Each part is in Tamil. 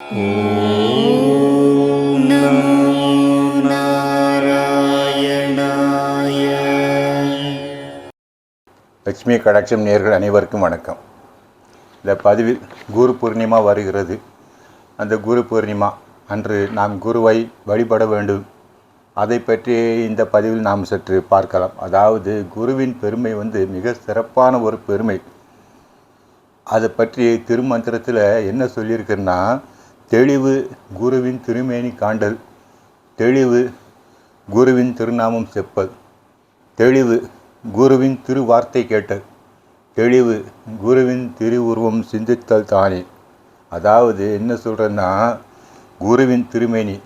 ஓம் நமோ நாராயணாய. லட்சுமி கடாட்சம் நேயர்கள் அனைவருக்கும் வணக்கம். இந்த பதிவில் குரு பூர்ணிமா வருகிறது. அந்த குரு பூர்ணிமா அன்று நாம் குருவை வழிபட வேண்டும். அதை பற்றி இந்த பதிவில் நாம் சற்று பார்க்கலாம். அதாவது குருவின் பெருமை மிக சிறப்பான ஒரு பெருமை. அதை பற்றி திருமந்திரத்தில் என்ன சொல்லியிருக்குன்னா, தெளிவு குருவின் திருமேனி காண்டல், தெளிவு குருவின் திருநாமம் செப்பல், தெளிவு குருவின் திருவார்த்தை கேட்டல், தெளிவு குருவின் திருவுருவம் சிந்தித்தல் தானே. அதாவது என்ன சொல்கிறேன்னா, குருவின் திருமேனி,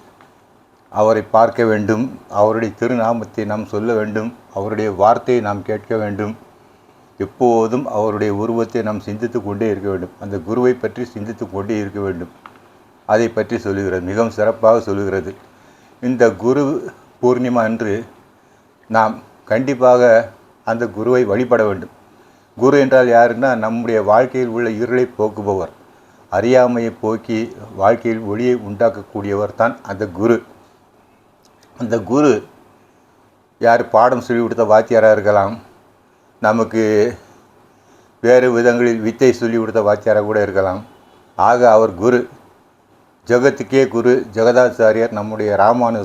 அவரை பார்க்க வேண்டும், அவருடைய திருநாமத்தை நாம் சொல்ல வேண்டும், அவருடைய வார்த்தையை நாம் கேட்க வேண்டும், எப்போதும் அவருடைய உருவத்தை நாம் சிந்தித்து கொண்டே இருக்க வேண்டும். அந்த குருவை பற்றி சிந்தித்து கொண்டே இருக்க வேண்டும். அதை பற்றி சொல்லுகிறது, மிகவும் சிறப்பாக சொல்லுகிறது. இந்த குரு பூர்ணிமா அன்று நாம் கண்டிப்பாக அந்த குருவை வழிபட வேண்டும். குரு என்றால் யாருன்னா, நம்முடைய வாழ்க்கையில் உள்ள இருளை போக்குபவர், அறியாமையை போக்கி வாழ்க்கையில் ஒளியை உண்டாக்கக்கூடியவர் தான் அந்த குரு. அந்த குரு யார்? பாடம் சொல்லி கொடுத்த வாத்தியாராக இருக்கலாம், நமக்கு வேறு விதங்களில் வித்தை சொல்லி கொடுத்த வாத்தியாராக கூட இருக்கலாம். ஆக அவர் குரு, ஜெகத்துக்கே குரு. ஜெகதாச்சாரியர் நம்முடைய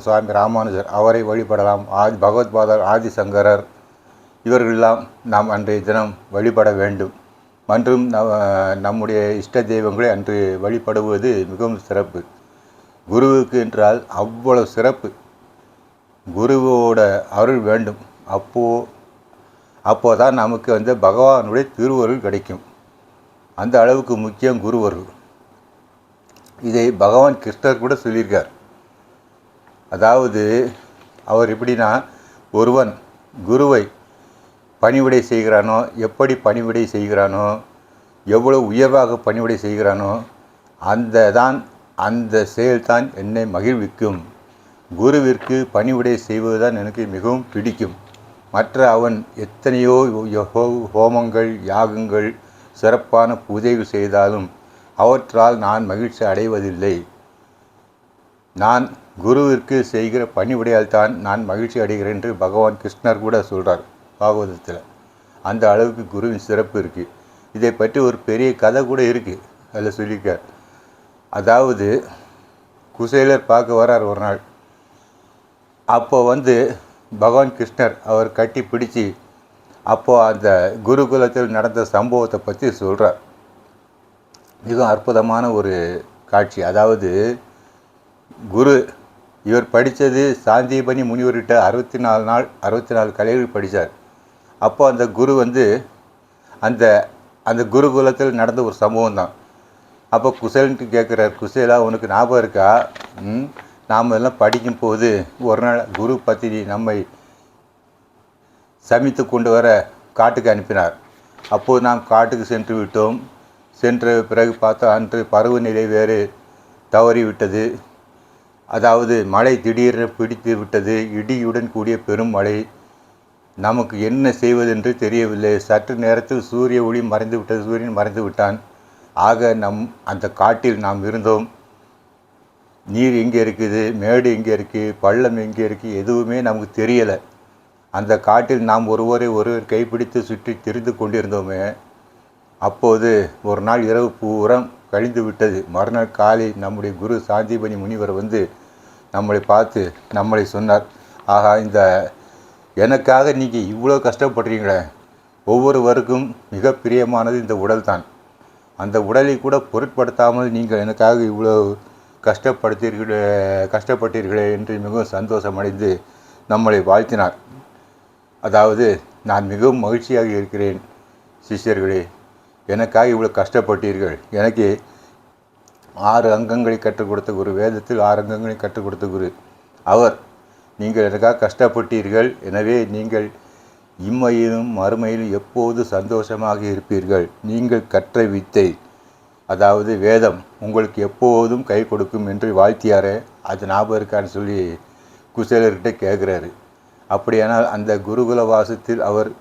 சுவாமி ராமானுஜர், அவரை வழிபடலாம். பகவத்பாதர் ஆதிசங்கரர், இவர்களெல்லாம் நாம் அன்றைய தினம் வழிபட வேண்டும். மற்றும் நம்முடைய இஷ்ட தெய்வங்களை அன்று வழிபடுவது மிகவும் சிறப்பு. குருவுக்கு என்றால் அவ்வளவு சிறப்பு. குருவோட அருள் வேண்டும். அப்போதான் நமக்கு பகவானுடைய திருவருள் கிடைக்கும். அந்த அளவுக்கு முக்கியம் குருவருள். இதை பகவான் கிருஷ்ணர் கூட சொல்லியிருக்கார். அதாவது அவர் எப்படின்னா, ஒருவன் குருவை பணிவிடை செய்கிறானோ, எப்படி பணிவிடை செய்கிறானோ, எவ்வளோ உயர்வாக பணிவிடை செய்கிறானோ, அந்த செயல்தான் என்னை மகிழ்விக்கும். குருவிற்கு பணிவிடை செய்வதுதான் எனக்கு மிகவும் பிடிக்கும். மற்ற அவன் எத்தனையோ ஹோமங்கள் யாகங்கள் சிறப்பான பூஜைகள் செய்தாலும் அவற்றால் நான் மகிழ்ச்சி அடைவதில்லை. நான் குருவிற்கு செய்கிற பணிவிடையால் தான் நான் மகிழ்ச்சி அடைகிறேன் என்று பகவான் கிருஷ்ணர் கூட சொல்கிறார் பாகவதத்தில். அந்த அளவுக்கு குருவின் சிறப்பு இருக்குது. இதை பற்றி ஒரு பெரிய கதை கூட இருக்குது, அதில் சொல்லியிருக்கார். அதாவது குசேலர் பார்க்க வரார் ஒரு நாள். அப்போ பகவான் கிருஷ்ணர் அவர் கட்டி பிடிச்சி அப்போது அந்த குருகுலத்தில் நடந்த சம்பவத்தை பற்றி சொல்கிறார். மிக அற்புதமான ஒரு காட்சி. அதாவது குரு இவர் படித்தது சாந்தீபனி முனிவர்கிட்ட 64 கலைகள் படித்தார். அப்போ அந்த குரு அந்த குருகுலத்தில் நடந்த ஒரு சம்பவம் தான். அப்போ குசேலன்ட்டு கேட்குறார், குசேலா உனக்கு ஞாபகம் இருக்கா, நாம் எல்லாம் படிக்கும் போது ஒரு நாள் குரு பத்தினி நம்மை சமைத்து கொண்டு வர காட்டுக்கு அனுப்பினார். அப்போது நாம் காட்டுக்கு சென்று விட்டோம். சென்ற பிறகு பார்த்தா அன்று பருவநிலை வேறு தவறிவிட்டது. அதாவது மழை திடீரென பிடித்து விட்டது, இடியுடன் கூடிய பெரும் மழை. நமக்கு என்ன செய்வதென்று தெரியவில்லை. சற்று நேரத்தில் சூரிய ஒளி மறைந்து விட்டது, சூரியன் மறைந்து விட்டான். ஆக அந்த காட்டில் நாம் இருந்தோம். நீர் எங்கே இருக்குது, மேடு எங்கே இருக்குது, பள்ளம் எங்கே இருக்குது, எதுவுமே நமக்கு தெரியலை. அந்த காட்டில் நாம் ஒருவர் கைப்பிடித்து சுற்றி திரிந்து கொண்டிருந்தோமே. அப்போது ஒரு நாள் இரவு பூரம் கழிந்து விட்டது. மறுநாள் காலை நம்முடைய குரு சாந்தீபனி முனிவர் நம்மளை பார்த்து நம்மளை சொன்னார், ஆகா, எனக்காக நீங்கள் இவ்வளோ கஷ்டப்படுறீங்களே, ஒவ்வொருவருக்கும் மிக பிரியமானது இந்த உடல் தான். அந்த உடலை கூட பொருட்படுத்தாமல் நீங்கள் எனக்காக இவ்வளோ கஷ்டப்பட்டீர்களே என்று மிகவும் சந்தோஷமடைந்து நம்மளை வாழ்த்தினார். அதாவது நான் மிகவும் மகிழ்ச்சியாக இருக்கிறேன் சிஷ்யர்களே, எனக்காக இவ்வளோ கஷ்டப்பட்டீர்கள். எனக்கு 6 அங்கங்களை கற்றுக் கொடுத்த குரு, வேதத்தில் 6 அங்கங்களை கற்றுக் கொடுத்த குரு அவர். நீங்கள் எனக்காக கஷ்டப்பட்டீர்கள், எனவே நீங்கள் இம்மையிலும் மறுமையிலும் எப்போது சந்தோஷமாக இருப்பீர்கள். நீங்கள் கற்ற வித்தை, அதாவது வேதம் உங்களுக்கு எப்போதும் கை கொடுக்கும் என்று வாழ்த்தியாரே, அது ஞாபகம் இருக்கான்னு சொல்லி குசேலர்கிட்ட கேட்குறாரு. அப்படியானால் அந்த குருகுல வாசத்தில் அவர்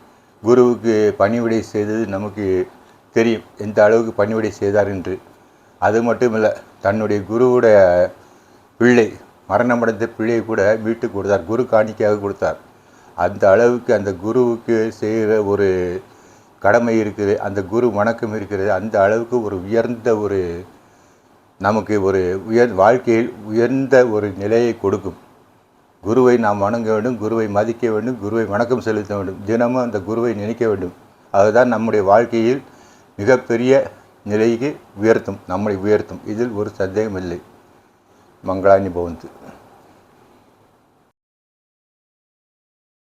குருவுக்கு பணிவிடை செய்தது நமக்கு தெரியும், எந்த அளவுக்கு பணிவிடை செய்தார் என்று. அது மட்டும் இல்லை, தன்னுடைய குருவுடைய பிள்ளை மரணமடைந்த பிள்ளையை கூட வீட்டுக்கு கொடுத்தார், குரு காணிக்கையாக கொடுத்தார். அந்த அளவுக்கு அந்த குருவுக்கு செய்கிற ஒரு கடமை இருக்குது, அந்த குரு வணக்கம் இருக்கிறது. அந்த அளவுக்கு ஒரு உயர்ந்த ஒரு நமக்கு ஒரு வாழ்க்கையில் உயர்ந்த ஒரு நிலையை கொடுக்கும். குருவை நாம் வணங்க வேண்டும், குருவை மதிக்க வேண்டும், குருவை வணக்கம் செலுத்த வேண்டும், தினமும் அந்த குருவை நினைக்க வேண்டும். அதுதான் நம்முடைய வாழ்க்கையில் மிகப்பெரிய நிலைக்கு உயர்த்தும், நம்மளை உயர்த்தும். இதில் ஒரு சந்தேகம் இல்லை. மங்களானி பவந்து.